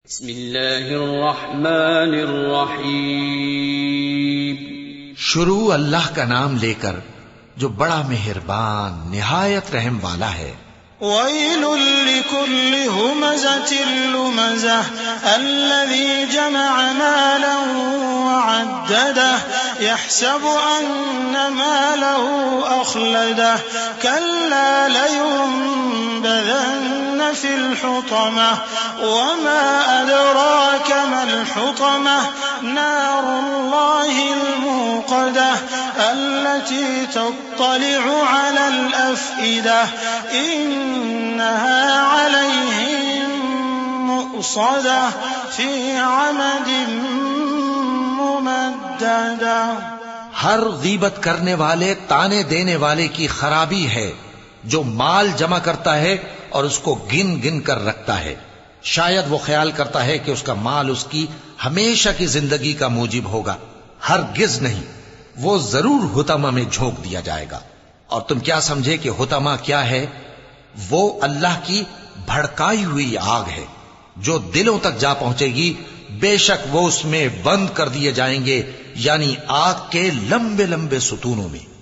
بسم اللہ الرحمن الرحیم۔ شروع اللہ کا نام لے کر جو بڑا مہربان نہایت رحم والا ہے۔ ويل لكل همزة لمزة الذي جمع مالا وعدده يحسب أن ماله أخلده كلا لينبذن في الحطمة وما أدراك ما الحطمة نار الله الموقدة التي تطلع على الأفئدة إنها عليهم مؤصدة في عمد ممددة۔ ہر غیبت کرنے والے تانے دینے والے کی خرابی ہے جو مال جمع کرتا ہے اور اس کو گن گن کر رکھتا ہے، شاید وہ خیال کرتا ہے کہ اس کا مال اس کی ہمیشہ کی زندگی کا موجب ہوگا، ہرگز نہیں، وہ ضرور حطمہ میں جھونک دیا جائے گا۔ اور تم کیا سمجھے کہ حطمہ کیا ہے؟ وہ اللہ کی بھڑکائی ہوئی آگ ہے جو دلوں تک جا پہنچے گی، بے شک وہ اس میں بند کر دیے جائیں گے، یعنی آگ کے لمبے لمبے ستونوں میں۔